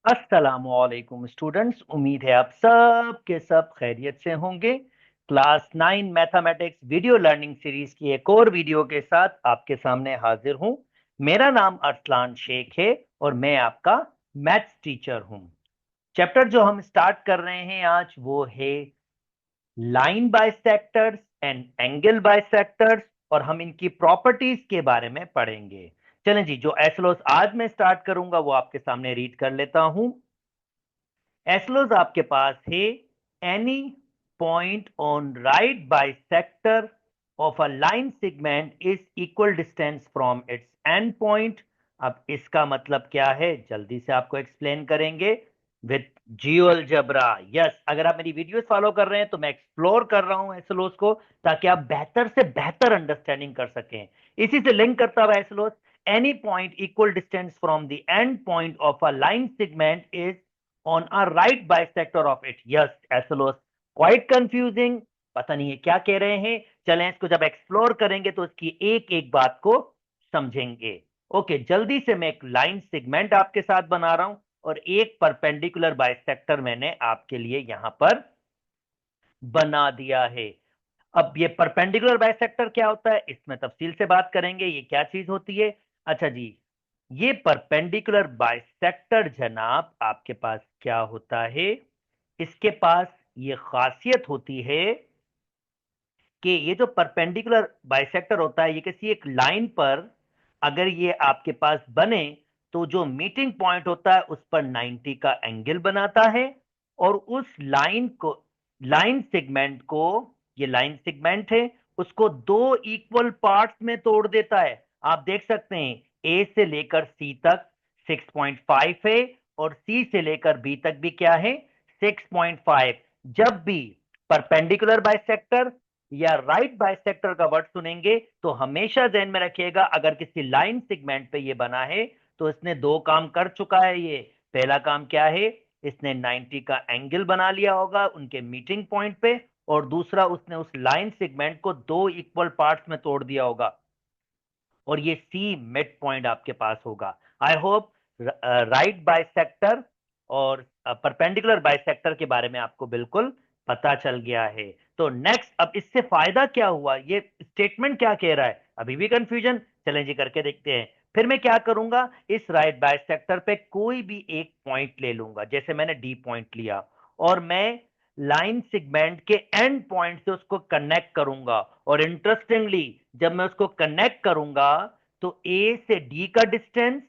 अस्सलामुअलैकुम स्टूडेंट्स, उम्मीद है आप सब के सब खैरियत से होंगे। Class 9 mathematics video learning series की एक और वीडियो के साथ आपके सामने हाजिर हूं। मेरा नाम अरसलान शेख है और मैं आपका मैथ्स टीचर हूं। चैप्टर जो हम स्टार्ट कर रहे हैं आज वो है line bisectors and angle bisectors, और हम इनकी प्रॉपर्टीज के बारे में पढ़ेंगे। चलें जी, जो एसलोस आज मैं स्टार्ट करूंगा वो आपके सामने रीड कर लेता हूं। एसलोज आपके पास है any point on right bisector of a line segment is equal distance from its and point. अब इसका मतलब क्या है जल्दी से आपको एक्सप्लेन करेंगे विथ जियोलजेब्रा। यस, अगर आप मेरी वीडियोस फॉलो कर रहे हैं तो मैं एक्सप्लोर कर रहा हूं एसलोस को, ताकि आप बेहतर से बेहतर अंडरस्टैंडिंग कर सकें। इसी से लिंक करता हुआ एसलोस, any point equal distance from the end point of a line segment is on a right bisector of it. Yes, एसोलोस क्वाइट कंफ्यूजिंग, पता नहीं है क्या कह रहे हैं। चलें, इसको जब एक्सप्लोर करेंगे तो इसकी एक एक बात को समझेंगे। ओके, जल्दी से मैं एक लाइन सेगमेंट आपके साथ बना रहा हूं और एक परपेंडिकुलर बाइसेक्टर मैंने आपके लिए यहां पर बना दिया है। अब ये परपेंडिकुलर बाइसेक्टर क्या होता है इसमें तफसील से बात करेंगे, ये क्या चीज होती है। अच्छा जी, ये परपेंडिकुलर बाइसेक्टर जनाब आपके पास क्या होता है, इसके पास ये खासियत होती है कि ये जो परपेंडिकुलर बाइसेक्टर होता है ये किसी एक लाइन पर अगर ये आपके पास बने तो जो मीटिंग पॉइंट होता है उस पर 90 का एंगल बनाता है, और उस लाइन को, लाइन सेगमेंट को, ये लाइन सेगमेंट है, उसको दो इक्वल पार्ट्स में तोड़ देता है। आप देख सकते हैं ए से लेकर सी तक 6.5 है और सी से लेकर बी तक भी क्या है, 6.5। जब भी परपेंडिकुलर बाइसेक्टर या राइट बाइसेक्टर का वर्ड सुनेंगे तो हमेशा ध्यान में रखिएगा, अगर किसी लाइन सेगमेंट पे ये बना है तो इसने दो काम कर चुका है। ये पहला काम क्या है, इसने 90 का एंगल बना लिया होगा उनके मीटिंग पॉइंट पे, और दूसरा उसने उस लाइन सेगमेंट को दो इक्वल पार्ट्स में तोड़ दिया होगा और ये सी मिड पॉइंट आपके पास होगा। आई होप राइट बाइसेक्टर और परपेंडिकुलर बाइसेक्टर के बारे में आपको बिल्कुल पता चल गया है। तो नेक्स्ट, अब इससे फायदा क्या हुआ, ये स्टेटमेंट क्या कह रहा है, अभी भी कंफ्यूजन, चलें जी करके देखते हैं। फिर मैं क्या करूंगा, इस राइट बाइसेक्टर पे कोई भी एक पॉइंट ले लूंगा, जैसे मैंने डी पॉइंट लिया, और मैं लाइन सेगमेंट के एंड पॉइंट से उसको कनेक्ट करूंगा। और इंटरेस्टिंगली जब मैं उसको कनेक्ट करूंगा तो ए से डी का डिस्टेंस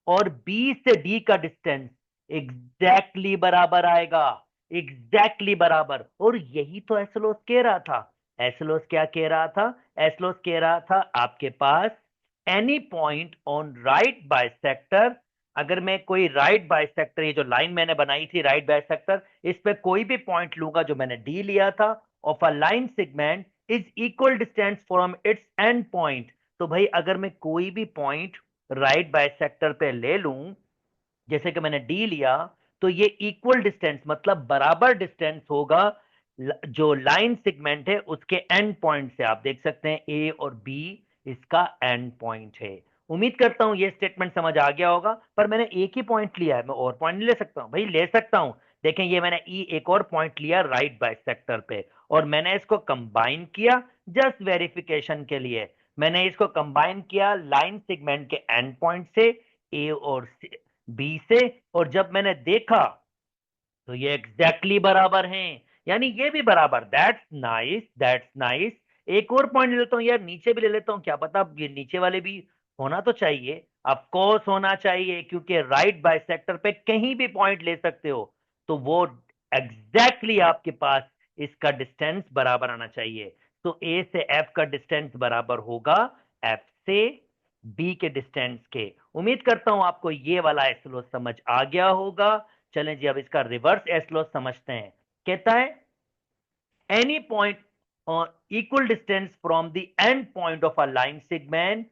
और बी से डी का डिस्टेंस एग्जैक्टली बराबर आएगा, एग्जैक्टली बराबर। और यही तो एसलोस कह रहा था। एसलोस क्या कह रहा था, एसलोस कह रहा था आपके पास any point on right bisector, अगर मैं कोई राइट बाइसेक्टर, ये जो लाइन मैंने बनाई थी राइट बाइसेक्टर, इस पे कोई भी पॉइंट लूंगा जो मैंने डी लिया था, of a line segment is equal distance from its and point. तो भाई अगर मैं कोई भी पॉइंट राइट बाइसेक्टर पे ले लूं, जैसे कि मैंने डी लिया, तो ये इक्वल डिस्टेंस मतलब बराबर डिस्टेंस होगा जो लाइन सेगमेंट है उसके एंड पॉइंट से। आप देख सकते हैं ए और बी इसका एंड पॉइंट है। उम्मीद करता हूं ये स्टेटमेंट समझ आ गया होगा, पर मैंने एक ही पॉइंट लिया है, मैं और पॉइंट नहीं ले सकता हूं। भाई ले सकता हूं, देखें ये मैंने ई एक और पॉइंट लिया राइट बाइसेक्टर पे और मैंने इसको कंबाइन किया जस्ट वेरिफिकेशन के लिए। मैंने इसको कंबाइन किया लाइन सेगमेंट के एंड पॉइंट से, ए और बी से, और जब मैंने देखा तो ये एग्जैक्टली बराबर हैं, यानी ये भी बराबर। That's nice, that's nice. एक और पॉइंट ले लेता हूं यार, नीचे भी ले लेता हूं, क्या पता ये नीचे वाले भी होना तो चाहिए, ऑफ कोर्स होना चाहिए, क्योंकि राइट बाइसेक्टर पे कहीं भी पॉइंट ले सकते हो, तो वो एग्जैक्टली आपके पास इसका डिस्टेंस बराबर आना चाहिए। तो ए से एफ का डिस्टेंस बराबर होगा एफ से बी के डिस्टेंस के। उम्मीद करता हूं आपको ये वाला एसलो समझ आ गया होगा। चलें जी, अब इसका रिवर्स एसलो समझते हैं। कहता है any point on equal distance from the end point of a line segment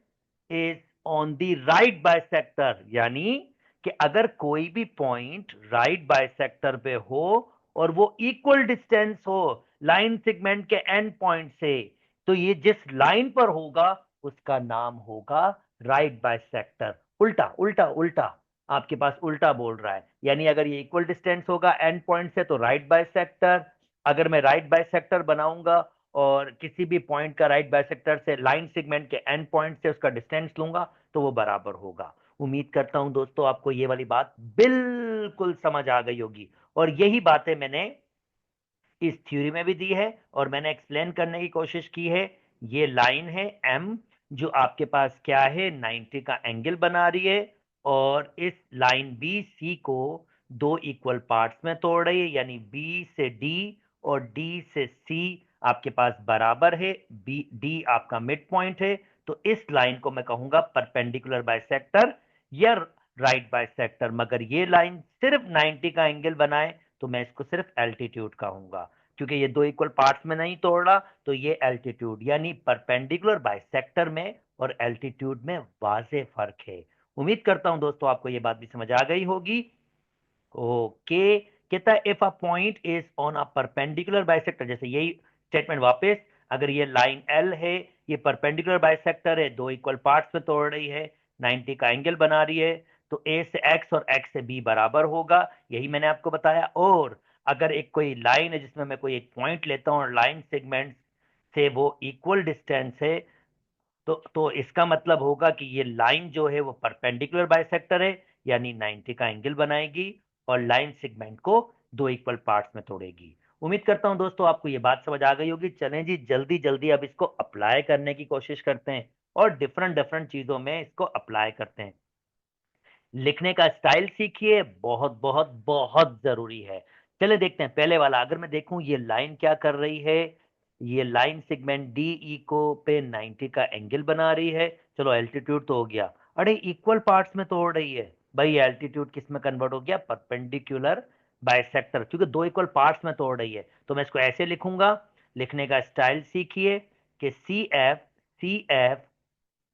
is on the right bisector, यानी कि अगर कोई भी पॉइंट राइट बाइसेक्टर पे हो और वो इक्वल डिस्टेंस हो लाइन सेगमेंट के एंड पॉइंट से, तो ये जिस लाइन पर होगा उसका नाम होगा राइट बाइसेक्टर। उल्टा उल्टा उल्टा, आपके पास उल्टा बोल रहा है, यानी अगर ये इक्वल डिस्टेंस होगा एंड पॉइंट से तो राइट बाइसेक्टर, अगर मैं राइट बाइसेक्टर बनाऊंगा और किसी भी पॉइंट का राइट बाइसेक्टर से लाइन सेगमेंट के एंड पॉइंट से उसका डिस्टेंस लूंगा तो वो बराबर होगा। उम्मीद करता हूं दोस्तों आपको ये वाली बात बिल्कुल समझ आ गई होगी, और यही बातें मैंने इस थ्योरी में भी दी है और मैंने एक्सप्लेन करने की कोशिश की है। ये लाइन है एम जो आपके पास क्या है 90 का एंगल बना रही है, और इस लाइन बी सी को दो इक्वल पार्ट्स में तोड़ रही है, यानी बी से डी और डी से सी आपके पास बराबर है, बी डी आपका मिड पॉइंट है। तो इस लाइन को मैं कहूंगा परपेंडिकुलर बाइसेक्टर या राइट बाइसेक्टर, मगर ये लाइन सिर्फ 90 का एंगल बनाए तो मैं इसको सिर्फ एल्टीट्यूड कहूंगा, क्योंकि ये दो इक्वल पार्ट्स में नहीं तोड़ रहा। तो ये एल्टीट्यूड यानी परपेंडिकुलर बाइसेक्टर में और एल्टीट्यूड में वाज़ेह फर्क है। उम्मीद करता हूं दोस्तों आपको ये बात भी समझ आ गई होगी। ओके, कहता है if a point is on a perpendicular bisector, जैसे यही स्टेटमेंट वापस, अगर ये लाइन एल है, ये परपेंडिकुलर बाइसेक्टर है, दो इक्वल पार्ट्स में तोड़ रही है, 90 का एंगल बना रही है, तो ए से एक्स और एक्स से बी बराबर होगा, यही मैंने आपको बताया। और अगर एक कोई लाइन है जिसमें मैं कोई एक पॉइंट लेता हूँ और लाइन सेगमेंट से वो इक्वल डिस्टेंस है, तो इसका मतलब होगा कि ये लाइन जो है वो परपेंडिकुलर बाइसेक्टर है, यानी 90 का एंगल बनाएगी और लाइन सेगमेंट को दो इक्वल पार्ट्स में तोड़ेगी। उम्मीद करता हूं दोस्तों आपको ये बात समझ आ गई होगी। चलें जी जल्दी जल्दी अब इसको अप्लाई करने की कोशिश करते हैं और डिफरेंट डिफरेंट चीजों में इसको अप्लाई करते हैं। लिखने का स्टाइल सीखिए, बहुत बहुत बहुत जरूरी है। चले देखते हैं पहले वाला। अगर मैं देखूं ये लाइन क्या कर रही है, ये लाइन सेगमेंट डी ई को पे 90 का एंगल बना रही है। चलो एल्टीट्यूड तो हो गया, अरे इक्वल पार्ट्स में तोड़ रही है। भाई एल्टीट्यूड किस में कन्वर्ट हो गया, परपेंडिकुलर बाइसेक्टर, क्योंकि दो इक्वल पार्ट्स में तोड़ रही है। तो मैं इसको ऐसे लिखूंगा, लिखने का स्टाइल सीखिए कि सी एफ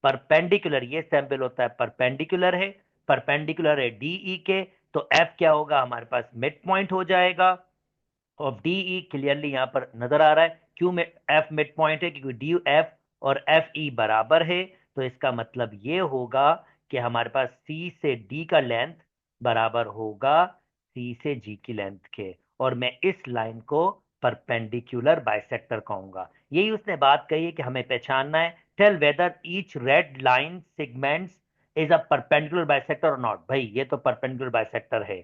परपेंडिकुलर, ये सैंपल होता है परपेंडिकुलर है, परपेंडिकुलर है डीई के, तो एफ क्या होगा हमारे पास मिड पॉइंट हो जाएगा। और डीई क्लियरली यहां पर नजर आ रहा है, क्यों में एफ मिड पॉइंट है, क्योंकि डी एफ और एफ ई बराबर है। तो इसका मतलब ये होगा कि हमारे पास सी से डी का लेंथ बराबर होगा सी से जी की लेंथ के, और मैं इस लाइन को परपेंडिकुलर बाइसेक्टर कहूंगा। यही उसने बात कही है कि हमें पहचानना है, tell whether each red line segments is a perpendicular bisector और नॉट। भाई ये तो परपेंडिकुलर बाइसेक्टर है।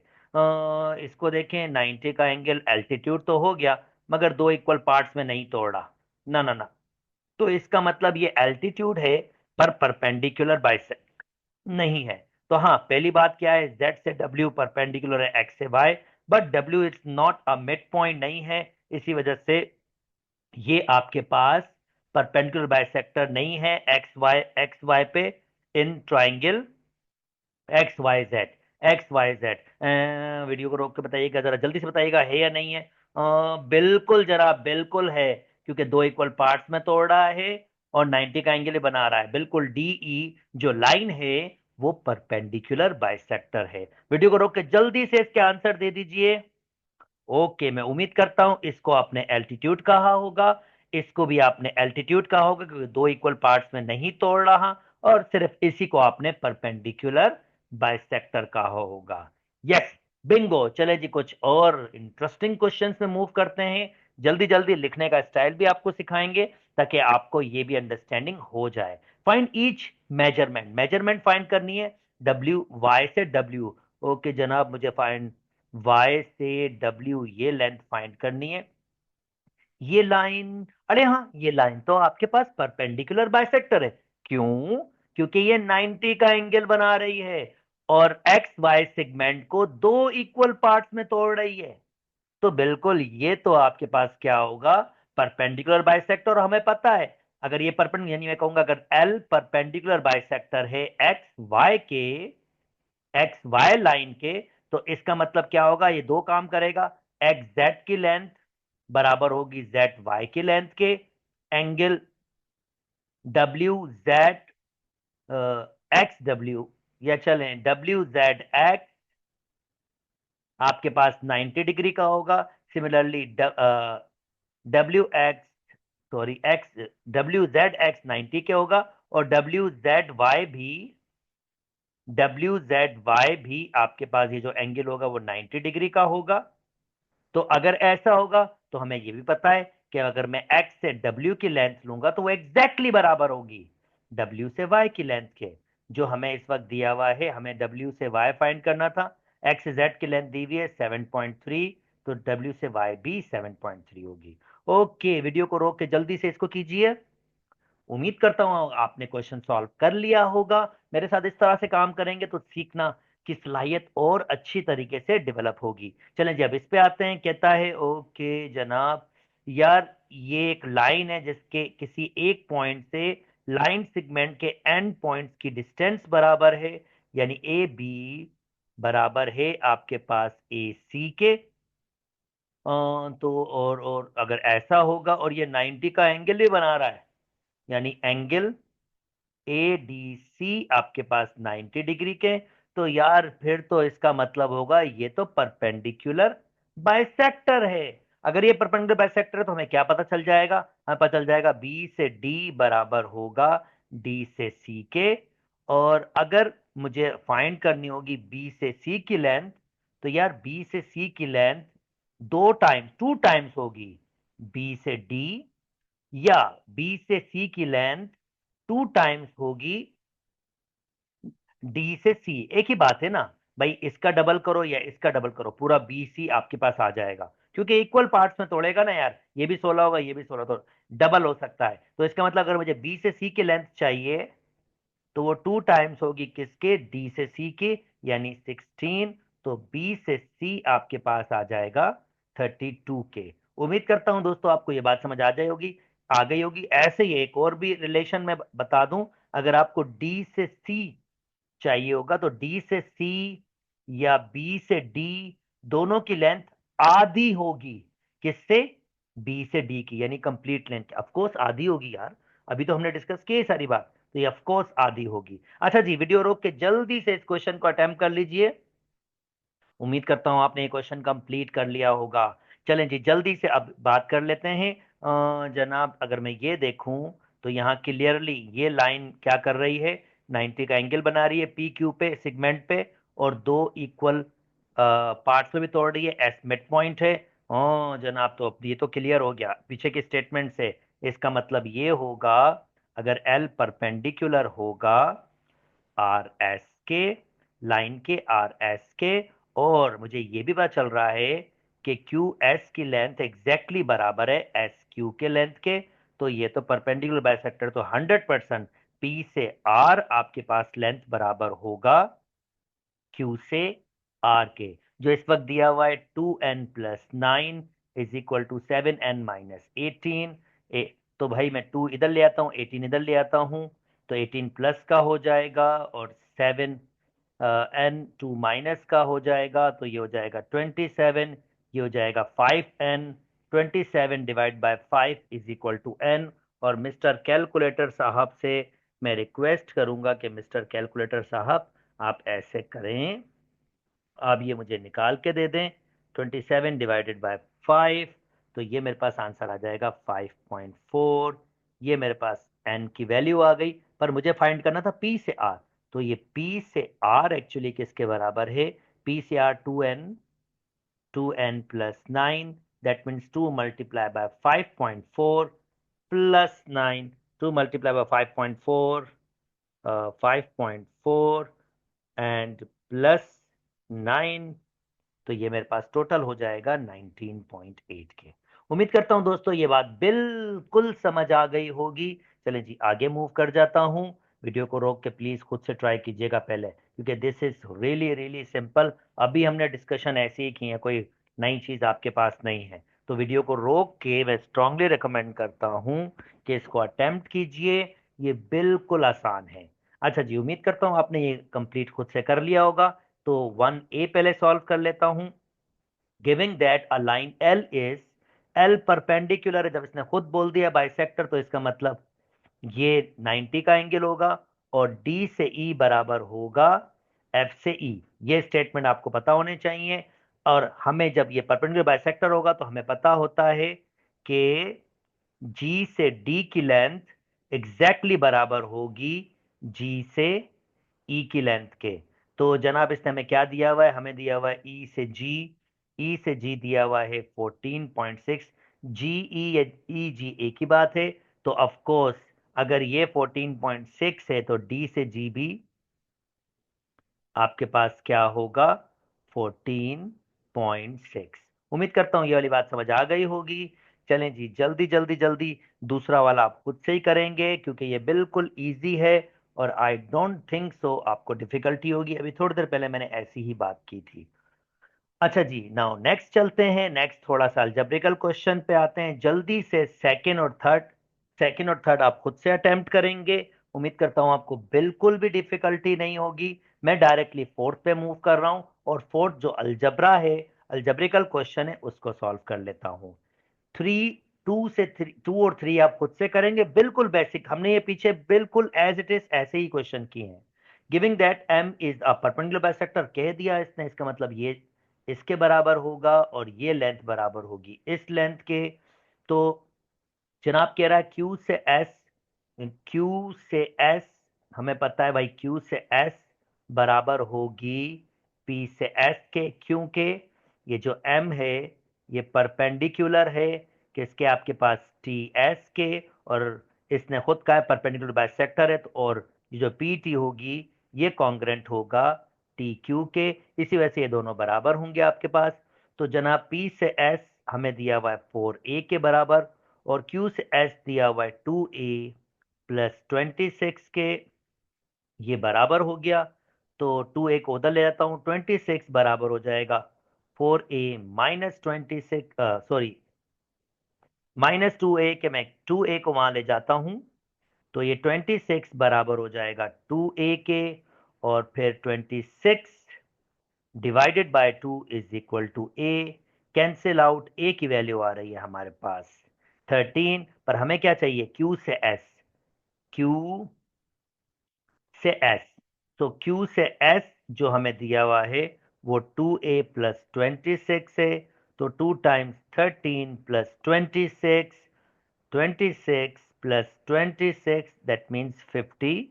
इसको देखें, 90 का एंगल एल्टीट्यूड तो हो गया, मगर दो इक्वल पार्ट्स में नहीं तोड़ा, ना ना ना। तो इसका मतलब ये एल्टीट्यूड है पर परपेंडिकुलर बाइसेक्टर नहीं है। तो हाँ, पहली बात क्या है, z से w परपेंडिकुलर है x से y, but w is not a mid point नहीं है, इसी वजह से ये आपके पास परपेंडिकुलर बाइसेक्टर नहीं है एक्स वाई पे in triangle X Y Z. X Y Z, video को रोक के बताइएगा, जरा जल्दी से बताइएगा है या नहीं है। बिल्कुल जरा बिल्कुल है, क्योंकि दो इक्वल पार्ट्स में तोड़ रहा है और 90 का एंगल बना रहा है। बिल्कुल डीई जो लाइन है वो परपेंडिकुलर बाइसेक्टर है। वीडियो को रोक के जल्दी से इसके आंसर दे दीजिए। ओके, मैं उम्मीद करता हूं इसको आपने एल्टीट्यूड कहा होगा, इसको भी आपने एल्टीट्यूड कहा होगा, क्योंकि दो इक्वल पार्ट्स में नहीं तोड़ रहा, और सिर्फ इसी को आपने परपेंडिकुलर बाइसेक्टर कहा होगा। Yes, Bingo. चले जी कुछ और इंटरेस्टिंग क्वेश्चंस में मूव करते हैं। जल्दी जल्दी लिखने का स्टाइल भी आपको सिखाएंगे ताकि आपको ये भी अंडरस्टैंडिंग हो जाए। Find each measurement, measurement find करनी है, डब्ल्यू वाई से डब्ल्यू। ओके जनाब, मुझे फाइंड y से w ये लेंथ फाइंड करनी है। ये लाइन, अरे हाँ, ये लाइन तो आपके पास परपेंडिकुलर बाइसेक्टर है। क्यों? क्योंकि ये 90 का एंगल बना रही है और एक्स वाई सेगमेंट को दो इक्वल पार्ट्स में तोड़ रही है। तो बिल्कुल ये तो आपके पास क्या होगा, परपेंडिकुलर बाइसेक्टर। और हमें पता है अगर ये परपेंडिकुलर, यानी मैं कहूंगा अगर L परपेंडिकुलर बाइसेक्टर है एक्स वाई लाइन के, तो इसका मतलब क्या होगा, ये दो काम करेगा। एक्स जेड की लेंथ बराबर होगी जेड वाई की लेंथ के, angle W Z x W, या चलें डब्ल्यू जेड एक्स आपके पास 90 डिग्री का होगा। Similarly W x, sorry x, W Z x 90 के होगा, और डब्ल्यू जेड वाई भी डब्ल्यू जेड वाई भी आपके पास ये जो एंगल होगा वो 90 डिग्री का होगा। तो अगर ऐसा होगा तो हमें ये भी पता है कि अगर मैं एक्स से डब्ल्यू की लेंथ लूंगा तो वो एग्जैक्टली बराबर होगी डब्ल्यू से वाई की लेंथ के। जो हमें इस वक्त दिया हुआ है, हमें डब्ल्यू से वाई फाइंड करना था। एक्स से जेड की लेंथ दी हुई है 7.3, तो डब्ल्यू से वाई भी 7.3 होगी। ओके, वीडियो को रोक के जल्दी से इसको कीजिए। उम्मीद करता हूं आपने क्वेश्चन सॉल्व कर लिया होगा। मेरे साथ इस तरह से काम करेंगे तो सीखना की सलाहियत और अच्छी तरीके से डेवलप होगी। चलें जी, अब इस पे आते हैं। कहता है ओके जनाब, यार ये एक लाइन है जिसके किसी एक पॉइंट से लाइन सेगमेंट के एंड पॉइंट्स की डिस्टेंस बराबर है, यानी ए बी बराबर है आपके पास ए सी के। तो और अगर ऐसा होगा और ये 90 का एंगल भी बना रहा है, यानी एंगल ए डी सी आपके पास 90 डिग्री के, तो यार फिर तो इसका मतलब होगा ये तो परपेंडिकुलर बाइसेक्टर है। अगर ये परपेंडिकुलर बाइसेक्टर है तो हमें क्या पता चल जाएगा? हमें पता चल जाएगा बी से डी बराबर होगा डी से सी के। और अगर मुझे फाइंड करनी होगी बी से सी की लेंथ, तो यार बी से सी की लेंथ टू टाइम्स होगी बी से डी, या बी से सी की लेंथ टू टाइम्स होगी डी से सी। एक ही बात है ना भाई, इसका डबल करो या इसका डबल करो, पूरा बी सी आपके पास आ जाएगा, क्योंकि इक्वल पार्ट्स में तोड़ेगा ना यार, ये भी 16 होगा ये भी 16, तो डबल हो सकता है। तो इसका मतलब अगर मुझे बी से सी की लेंथ चाहिए तो वो टू टाइम्स होगी किसके? डी से सी की, यानी 16। तो बी से सी आपके पास आ जाएगा 32 के। उम्मीद करता हूं दोस्तों आपको ये बात समझ आ गई होगी। ऐसे ही एक और भी रिलेशन में बता दूं, अगर आपको डी से सी चाहिए होगा तो डी से सी या बी से डी दोनों की लेंथ आधी होगी किससे? बी से डी की, यानी कंप्लीट लेंथ ऑफ कोर्स आधी होगी यार। अभी तो हमने डिस्कस की है सारी बात, तो ये ऑफ कोर्स आधी होगी। अच्छा जी, वीडियो रोक के जल्दी से इस क्वेश्चन को अटेम्प्ट कर लीजिए। उम्मीद करता हूं आपने ये क्वेश्चन कंप्लीट कर लिया होगा। चलें जी, जल्दी से अब बात कर लेते हैं। जनाब अगर मैं ये देखूं तो यहाँ क्लियरली ये लाइन क्या कर रही है? 90 का एंगल बना रही है पी क्यू पे, सेगमेंट पे, और दो इक्वल पार्ट्स में भी तोड़ रही है, एस मिड पॉइंट है। जनाब, तो अब ये तो क्लियर हो गया पीछे के स्टेटमेंट से। इसका मतलब ये होगा अगर एल परपेंडिकुलर होगा आर एस के, लाइन के आर एस के, और मुझे ये भी पता चल रहा है कि क्यू एस की लेंथ एग्जैक्टली बराबर है एस क्यू के लेंथ के, तो ये तो परपेंडिकुलर बाइसेक्टर, तो 100% पी से आर आपके पास लेंथ बराबर होगा क्यू से आर के। जो इस वक्त दिया हुआ है 2n+9 is equal to 7n-18। तो भाई मैं 2 इधर ले आता हूँ, 18 इधर ले आता हूँ, तो 18 प्लस का हो जाएगा और 7 एन 2 माइनस का हो जाएगा, तो ये हो जाएगा 27। ये हो जाएगा 5n। 27 divide by 5 is equal to n। और मिस्टर कैलकुलेटर साहब से मैं रिक्वेस्ट करूंगा कि मिस्टर कैलकुलेटर साहब आप ऐसे करें, आप ये मुझे निकाल के दे दें। 27 डिवाइडेड बाय 5, तो ये मेरे पास आंसर आ जाएगा 5.4। ये मेरे पास n की वैल्यू आ गई, पर मुझे फाइंड करना था p से r। तो ये p से r एक्चुअली किसके बराबर है? p से r 2n+9, that means 2 multiply by 5.4 plus 9। 2 multiply by 5.4, 5.4 and plus 9, तो ये मेरे पास टोटल हो जाएगा 19.8 के। उम्मीद करता हूं दोस्तों ये बात बिल्कुल समझ आ गई होगी। चलें जी, आगे मूव कर जाता हूं। वीडियो को रोक के प्लीज खुद से ट्राई कीजिएगा पहले, क्योंकि this is really really simple. अभी हमने डिस्कशन ऐसे ही की है, कोई नई चीज आपके पास नहीं है। तो वीडियो को रोक के मैं स्ट्रांगली रिकमेंड करता हूं कि इसको अटेम्प्ट कीजिए, ये बिल्कुल आसान है। अच्छा जी, उम्मीद करता हूं आपने ये कंप्लीट खुद से कर लिया होगा। तो 1a पहले सॉल्व कर लेता हूं। Giving that a line L is, L perpendicular है, जब इसने खुद बोल दिया बाइसेक्टर तो इसका मतलब ये 90 का एंगल होगा, और डी से ई बराबर होगा एफ से ई। ये स्टेटमेंट आपको पता होने चाहिए। और हमें जब ये परपेंडिकुलर बाइसेक्टर होगा तो हमें पता होता है कि जी से डी की लेंथ एग्जैक्टली बराबर होगी जी से ई की लेंथ के। तो जनाब इसने हमें क्या दिया हुआ है, हमें दिया हुआ है ई से जी, ई से जी दिया हुआ है 14.6। जी ई, ई जी एक ही बात है। तो ऑफ कोर्स अगर ये 14.6 है तो डी से जी भी आपके पास क्या होगा, 14.6। उम्मीद करता हूं ये वाली बात समझ आ गई होगी। चलें जी, जल्दी जल्दी जल्दी दूसरा वाला आप खुद से ही करेंगे क्योंकि ये बिल्कुल इजी है और आई डोंट थिंक सो आपको डिफिकल्टी होगी। अभी थोड़ी देर पहले मैंने ऐसी ही बात की थी। अच्छा जी, नाउ नेक्स्ट चलते हैं। नेक्स्ट थोड़ा सा अलजेब्रिकल क्वेश्चन पे आते हैं जल्दी से। सेकंड और थर्ड, सेकंड और थर्ड आप खुद से अटेम्प्ट करेंगे। उम्मीद करता हूं आपको बिल्कुल भी डिफिकल्टी नहीं होगी। मैं डायरेक्टली फोर्थ पे मूव कर रहा हूं और फोर्थ जो अलजबरा है, अलजेब्रिकल क्वेश्चन है, उसको सॉल्व कर लेता हूं। थ्री, टू से थ्री, टू और थ्री आप खुद से करेंगे, बिल्कुल बेसिक। हमने ये पीछे बिल्कुल एज इट इज ऐसे ही क्वेश्चन किए हैं। Giving that M is a perpendicular bisector कह दिया इसने, इसका मतलब ये इसके बराबर होगा और ये लेंथ बराबर होगी इस लेंथ के। तो जनाब कह रहा है क्यू से एस, क्यू से एस, हमें पता है भाई क्यू से एस बराबर होगी पी से एस के, क्योंकि ये जो एम है ये परपेंडिकुलर है किसके, आपके पास टी एस के, और इसने खुद कहा है परपेंडिकुलर बाइसेक्टर है। तो और ये जो पी टी होगी ये कॉन्ग्रेंट होगा टी क्यू के, इसी वजह से ये दोनों बराबर होंगे आपके पास। तो जनाब पी से एस हमें दिया हुआ है 4a के बराबर और Q से S दिया हुआ है 2a प्लस 26 के, ये बराबर हो गया। तो 2a को उधर ले जाता हूं, 26 बराबर हो जाएगा 4a minus 26, sorry minus 2a के, मैं 2a को वहां ले जाता हूं तो ये 26 बराबर हो जाएगा 2a के, और फिर 26 divided by 2 is equal to a. Cancel out, a की वैल्यू आ रही है हमारे पास 13, पर हमें क्या चाहिए, क्यू से एस, क्यू से एस। तो क्यू से एस जो हमें दिया हुआ है वो 2a प्लस 26 है। तो 2 times 13 plus 26, 26 plus 26 that means 50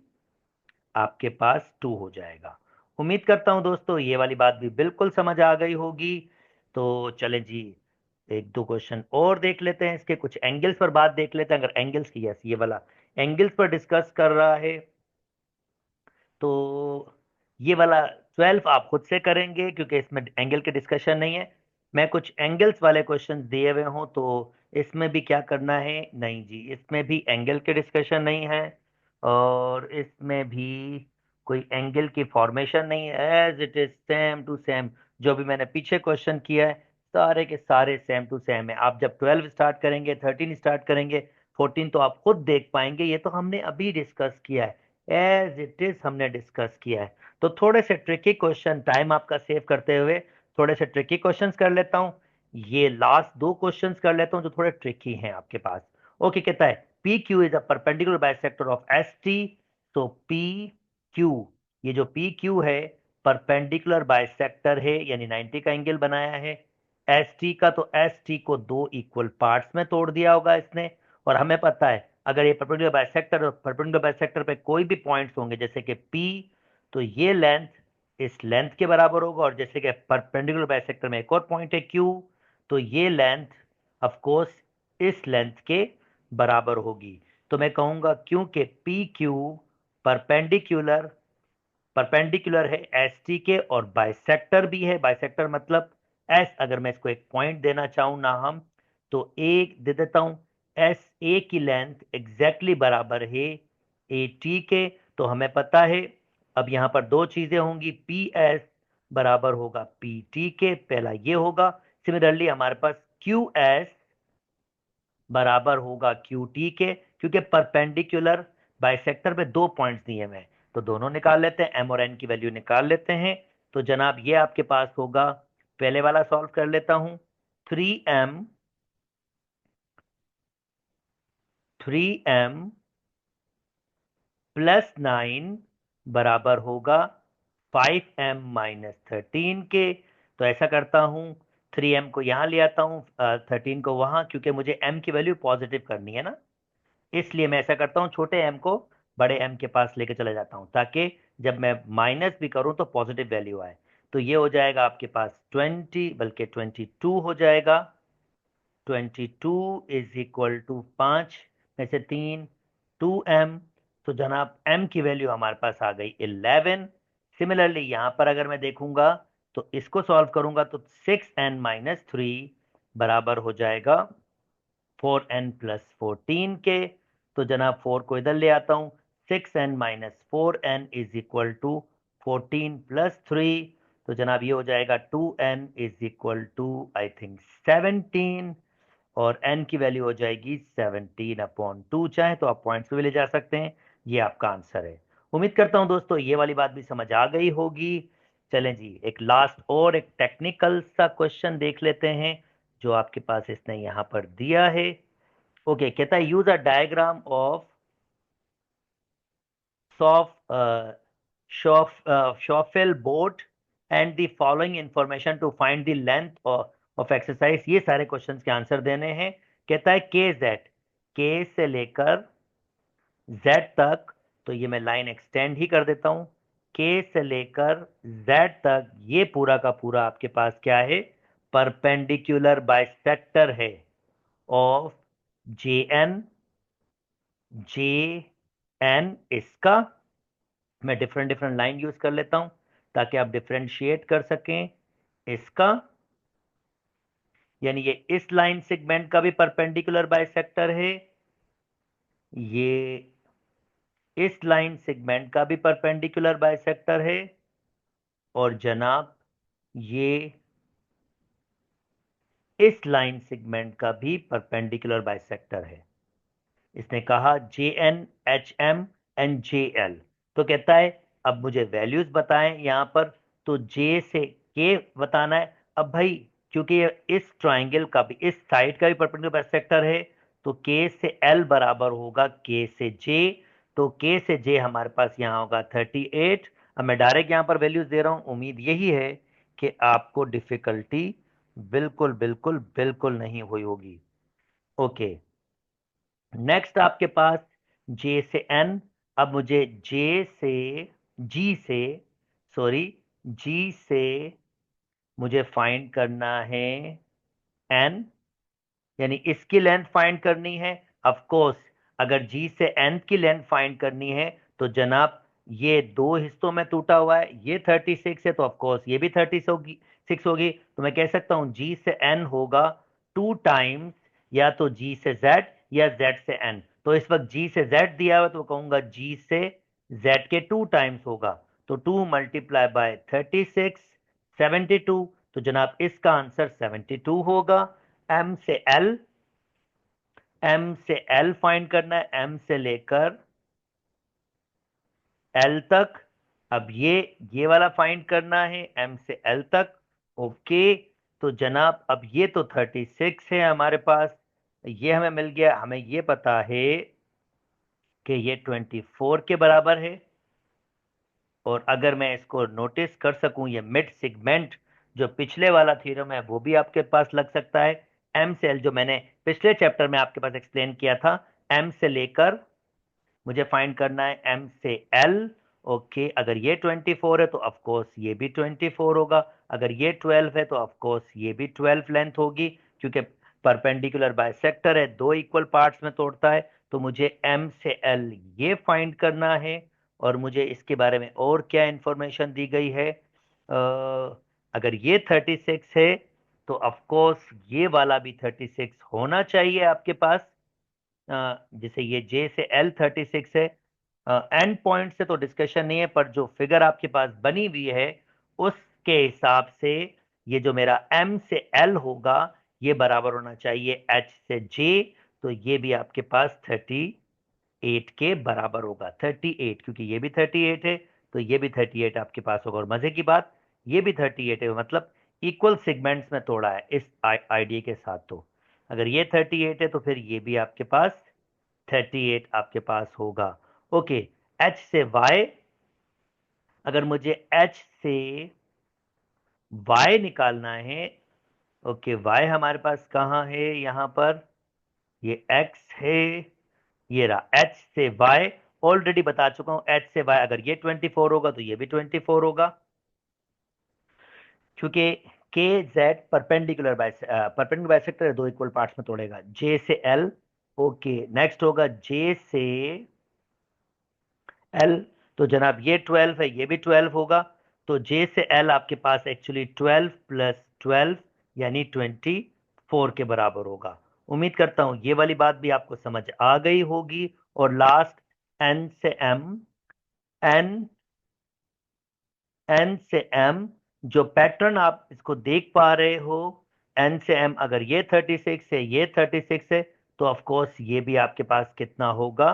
आपके पास 2 हो जाएगा। उम्मीद करता हूं दोस्तों ये वाली बात भी बिल्कुल समझ आ गई होगी। तो चलें जी, एक दो क्वेश्चन और देख लेते हैं, इसके कुछ एंगल्स पर बात देख लेते हैं। अगर एंगल्स की, यस ये वाला एंगल्स पर डिस्कस कर रहा है तो ये वाला 12 आप खुद से करेंगे क्योंकि इसमें एंगल के डिस्कशन नहीं है। मैं कुछ एंगल्स वाले क्वेश्चन दिए हुए हूं तो इसमें भी क्या करना है, नहीं जी इसमें भी एंगल के डिस्कशन नहीं है और इसमें भी कोई एंगल की फॉर्मेशन नहीं है। As it is same to same जो भी मैंने पीछे क्वेश्चन किया है, सारे के सारे सेम टू सेम है। आप जब 12 स्टार्ट करेंगे, 13 स्टार्ट करेंगे, 14 तो आप खुद देख पाएंगे, ये तो हमने अभी डिस्कस किया है, एज इट इज हमने डिस्कस किया है। तो थोड़े से ट्रिकी क्वेश्चन, टाइम आपका सेव करते हुए थोड़े से ट्रिकी क्वेश्चंस कर लेता हूं। ये लास्ट दो क्वेश्चंस कर लेता हूं जो थोड़े ट्रिकी हैं आपके पास। ओके, कहता है P Q is a perpendicular bisector of S T. तो पी क्यू, ये जो पी क्यू है परपेंडिकुलर बाइसेक्टर है, यानी 90 का एंगल बनाया है एस टी का। तो एस टी को दो इक्वल पार्ट्स में तोड़ दिया होगा इसने। और हमें पता है अगर ये परपेंडिकुलर बाइसेक्टर और परपेंडिकुलर बाइसेक्टर पे कोई भी पॉइंट्स होंगे जैसे कि P, तो ये लेंथ इस लेंथ के बराबर होगा। और जैसे कि परपेंडिकुलर बाइसेक्टर में एक और पॉइंट है Q, तो ये लेंथ ऑफ कोर्स इस लेंथ के बराबर होगी। तो मैं कहूंगा क्योंकि पी क्यू परपेंडिकुलर परपेंडिकुलर है एस टी के और बाइसेक्टर भी है। बाइसेक्टर मतलब एस, अगर मैं इसको एक पॉइंट देना चाहूं ना हम, तो ए दे देता हूं। एस ए की लेंथ एग्जैक्टली बराबर है ए टी के। तो हमें पता है अब यहां पर दो चीजें होंगी, पी एस बराबर होगा पी टी के, पहला ये होगा। सिमिलरली हमारे पास क्यू एस बराबर होगा क्यू टी के, क्योंकि परपेंडिकुलर बाइसेक्टर पे दो पॉइंट्स दिए हुए हैं। तो दोनों निकाल लेते हैं, एम और एन की वैल्यू निकाल लेते हैं। तो जनाब ये आपके पास होगा, पहले वाला सॉल्व कर लेता हूं। 3m, 3m प्लस 9 बराबर होगा 5m माइनस 13 के। तो ऐसा करता हूं, 3m को यहां ले आता हूं, 13 को वहां, क्योंकि मुझे m की वैल्यू पॉजिटिव करनी है ना, इसलिए मैं ऐसा करता हूं छोटे m को बड़े m के पास लेके चला जाता हूं ताकि जब मैं माइनस भी करूं तो पॉजिटिव वैल्यू आए। तो ये हो जाएगा आपके पास 20, बल्कि 22 हो जाएगा। 22 इज इक्वल टू 5 में से 3, 2m। तो जनाब m की वैल्यू हमारे पास आ गई 11। सिमिलरली यहां पर अगर मैं देखूंगा तो इसको सॉल्व करूंगा तो 6n-3 बराबर हो जाएगा 4n+14 के। तो जनाब 4 को इधर ले आता हूं। 6n-4n is equal to 14+3। तो जनाब ये हो जाएगा 2n is equal to I think 17। और n की वैल्यू हो जाएगी 17/2। चाहे तो आप पॉइंट्स पे भी ले जा सकते हैं। ये आपका आंसर है। उम्मीद करता हूं दोस्तों ये वाली बात भी समझ आ गई होगी। चलें जी, एक लास्ट और एक टेक्निकल सा क्वेश्चन देख लेते हैं जो आपके पास इसने यहां पर दिया है। ओके, कहता है यूज अ डायग्राम ऑफ सॉफ शॉफेल boat and the following information to find the length of exercise. ये सारे क्वेश्चंस के आंसर देने हैं। कहता है के जेड, के से लेकर जेड तक। तो ये मैं लाइन एक्सटेंड ही कर देता हूं। के से लेकर जेड तक ये पूरा का पूरा आपके पास क्या है, परपेंडिकुलर बाइसेक्टर है of J N, J N. इसका मैं डिफरेंट डिफरेंट लाइन यूज कर लेता हूं ताकि आप डिफरेंशिएट कर सकें। इसका यानी ये इस लाइन सेगमेंट का भी परपेंडिकुलर बाइसेक्टर है, ये इस लाइन सेगमेंट का भी परपेंडिकुलर बाइसेक्टर है, और जनाब ये इस लाइन सेगमेंट का भी परपेंडिकुलर बाइसेक्टर है। इसने कहा J N, H M and J L. तो कहता है अब मुझे वैल्यूज बताएं यहां पर। तो जे से के बताना है। अब भाई क्योंकि ये इस ट्राइंगल का भी, इस साइड का भी परपेंडिकुलर बाइसेक्टर है, तो के से एल बराबर होगा के से जे। तो के से जे हमारे पास यहां होगा 38। अब मैं डायरेक्ट यहां पर वैल्यूज दे रहा हूं। उम्मीद यही है कि आपको डिफिकल्टी बिल्कुल बिल्कुल बिल्कुल नहीं हुई होगी। ओके, नेक्स्ट आपके पास जे से एन। अब मुझे जे से जी से, सॉरी, जी से मुझे फाइंड करना है एन, यानी इसकी लेंथ फाइंड करनी है। ऑफ कोर्स अगर जी से एन की लेंथ फाइंड करनी है तो जनाब ये दो हिस्सों में टूटा हुआ है, ये 36 है, तो ऑफ कोर्स ये भी 36 होगी। तो मैं कह सकता हूं जी से एन होगा 2 टाइम्स या तो जी से जेड या जेड से एन। तो इस वक्त जी से जेड दिया हुआ तो कहूंगा जी से जेड के 2 टाइम्स होगा। तो 2 × 36 72। तो जनाब इसका आंसर 72 होगा। एम से एल, एम से एल फाइंड करना है, एम से लेकर एल तक। अब ये वाला फाइंड करना है एम से एल तक। ओके, तो जनाब अब ये तो 36 है हमारे पास, ये हमें मिल गया। हमें ये पता है कि ये 24 के बराबर है। और अगर मैं इसको नोटिस कर सकूं, ये मिड सेगमेंट जो पिछले वाला थ्योरम है वो भी आपके पास लग सकता है। एम से एल जो मैंने पिछले चैप्टर में आपके पास एक्सप्लेन किया था, एम से लेकर मुझे फाइंड करना है एम से एल। ओके, अगर ये 24 है तो ऑफ कोर्स ये भी 24 होगा। अगर ये 12 है तो ऑफ कोर्स ये भी 12 लेंथ होगी, क्योंकि परपेंडिकुलर बाइसेक्टर है, दो इक्वल पार्ट्स में तोड़ता है। तो मुझे एम से एल ये फाइंड करना है। और मुझे इसके बारे में और क्या इंफॉर्मेशन दी गई है, अगर ये 36 है तो ऑफ कोर्स ये वाला भी 36 होना चाहिए आपके पास। जैसे ये जे से एल 36 है। एंड पॉइंट से तो डिस्कशन नहीं है, पर जो फिगर आपके पास बनी हुई है उसके हिसाब से ये जो मेरा एम से एल होगा ये बराबर होना चाहिए एच से जे। तो ये भी आपके पास 38 के बराबर होगा। 38, क्योंकि ये भी 38 है तो ये भी 38 आपके पास होगा। और मजे की बात, ये भी 38 है, मतलब इक्वल सेगमेंट्स में तोड़ा है इस आइडिया के साथ। तो अगर ये 38 है तो फिर ये भी आपके पास 38 आपके पास होगा। ओके, एच से वाई, अगर मुझे एच से वाई निकालना है। ओके, वाई हमारे पास कहाँ है, यहां पर ये एक्स है, ये रहा एच से वाई। ऑलरेडी बता चुका हूं, H से Y अगर ये 24 होगा तो ये भी 24 होगा, क्योंकि के जेड परपेंडिकुलर बाइसेक्टर है, दो इक्वल पार्ट्स में तोड़ेगा। जे से एल, ओके। नेक्स्ट होगा जे से एल, तो जनाब ये 12 है, ये भी 12 होगा। तो जे से एल आपके पास एक्चुअली 12 प्लस 12 यानी 24 के बराबर होगा। उम्मीद करता हूं ये वाली बात भी आपको समझ आ गई होगी। और लास्ट एन से एम, एन एन से एम, जो पैटर्न आप इसको देख पा रहे हो, एन से एम अगर ये 36 है, ये 36 है, तो ऑफ कोर्स ये भी आपके पास कितना होगा,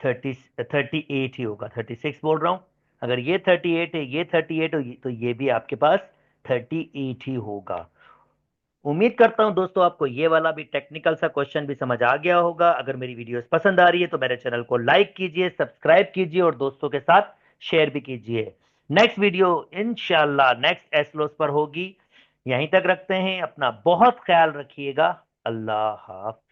38 ही होगा। 36 बोल रहा हूं, अगर ये 38 है, ये 38 हो, तो ये भी आपके पास 38 ही होगा। उम्मीद करता हूं दोस्तों आपको ये वाला भी टेक्निकल सा क्वेश्चन भी समझ आ गया होगा। अगर मेरी वीडियोस पसंद आ रही है तो मेरे चैनल को लाइक कीजिए, सब्सक्राइब कीजिए और दोस्तों के साथ शेयर भी कीजिए। नेक्स्ट वीडियो इंशाल्लाह नेक्स्ट एस्लोस पर होगी। यहीं तक रखते हैं, अपना बहुत ख्याल रखिएगा। अल्लाह हाफिज।